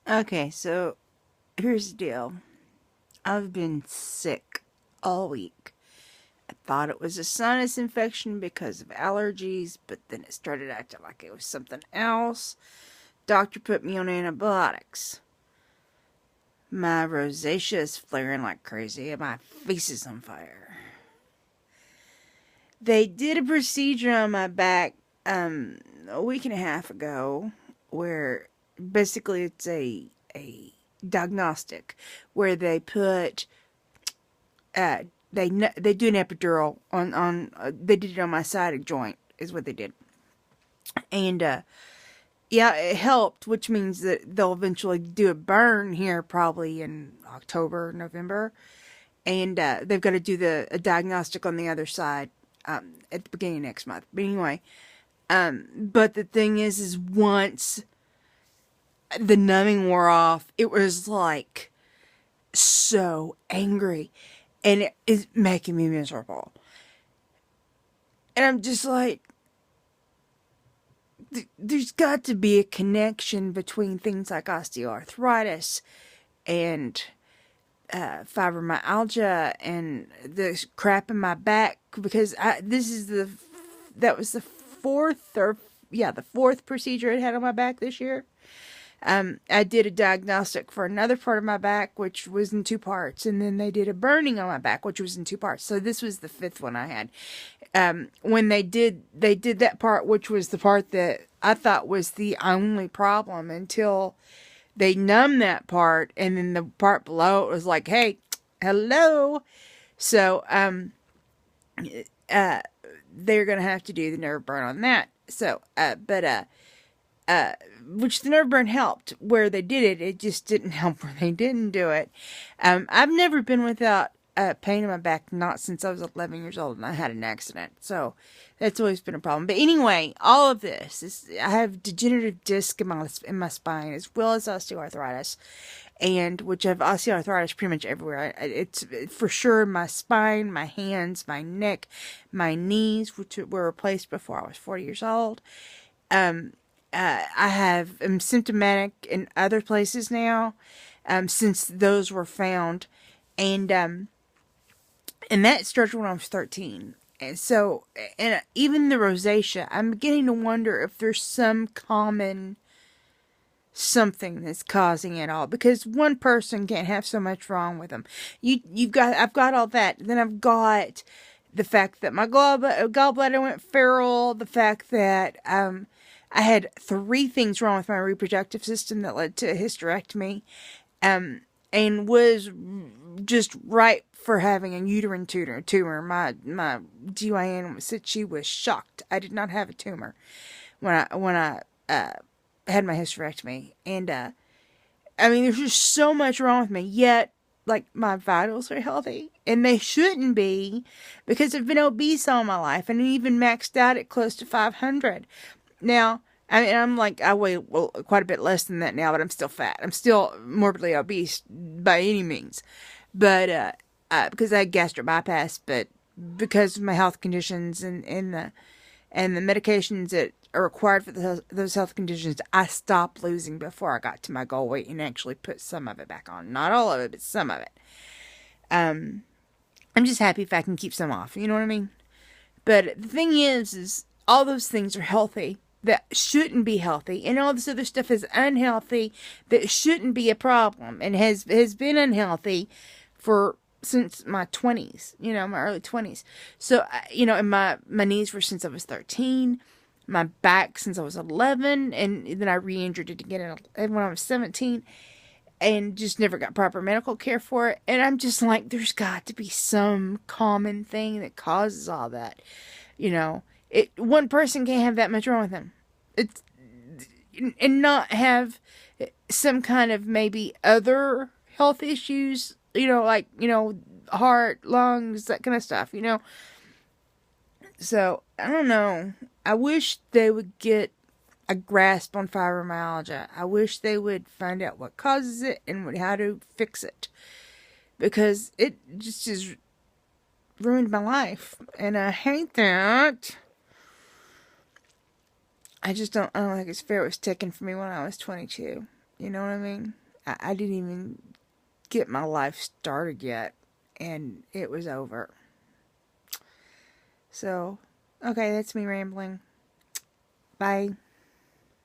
Okay, so here's the deal. I've been sick all week. I thought it was a sinus infection because of allergies, but then it started acting like it was something else. Doctor put me on antibiotics. My rosacea is flaring like crazy and my face is on fire. They did a procedure on my back a week and a half ago where basically it's a diagnostic where they put uh they do an epidural on they did it on my sciatic joint is what they did. And yeah, it helped, which means that they'll eventually do a burn here probably in October, November. And they've got to do a diagnostic on the other side at the beginning of next month. But anyway, but the thing is once the numbing wore off, it was like so angry, and it is making me miserable. And I'm just like, there's got to be a connection between things like osteoarthritis and fibromyalgia and the crap in my back because that was the fourth procedure I had on my back this year. I did a diagnostic for another part of my back, which was in two parts, and then they did a burning on my back, which was in two parts. So this was the fifth one I had. When they did that part, which was the part that I thought was the only problem until they numbed that part, and then the part below it was like, hey, hello. So they're gonna have to do the nerve burn on that. So which the nerve burn helped where they did it. It just didn't help where they didn't do it. I've never been without pain in my back, not since I was 11 years old and I had an accident. So that's always been a problem. But anyway, all of this is, I have degenerative disc in my spine as well as osteoarthritis, and which I have osteoarthritis pretty much everywhere. It's for sure my spine, my hands, my neck, my knees, which were replaced before I was 40 years old. I'm symptomatic in other places now, since those were found, and that started when I was 13. And so, and even the rosacea, I'm beginning to wonder if there's some common something that's causing it all, because one person can't have so much wrong with them. I've got all that. Then I've got the fact that my gallbladder went feral, the fact that I had three things wrong with my reproductive system that led to a hysterectomy, and was just ripe for having a uterine tumor. My GYN said she was shocked I did not have a tumor when I had my hysterectomy. And I mean, there's just so much wrong with me. Yet, like, my vitals are healthy, and they shouldn't be, because I've been obese all my life, and even maxed out at close to 500. Now, I mean, I'm like, I weigh quite a bit less than that now, but I'm still fat. I'm still morbidly obese by any means. But because I had gastric bypass, but because of my health conditions and the medications that are required for those health conditions, I stopped losing before I got to my goal weight and actually put some of it back on. Not all of it, but some of it. I'm just happy if I can keep some off. You know what I mean? But the thing is all those things are healthy that shouldn't be healthy, and all this other stuff is unhealthy that shouldn't be a problem, and has been unhealthy for since my 20s, my early 20s. So, and my knees were since I was 13, my back since I was 11, and then I re-injured it again when I was 17, and just never got proper medical care for it. And I'm just like, there's got to be some common thing that causes all that. One person can't have that much wrong with them. It's and not have some kind of maybe other health issues, like, heart, lungs, that kind of stuff, So, I don't know. I wish they would get a grasp on fibromyalgia. I wish they would find out what causes it and how to fix it. Because it just has ruined my life. And I hate that. I don't think it's fair it was taken from me when I was 22. You know what I mean? I didn't even get my life started yet, and it was over. So, okay, that's me rambling. Bye.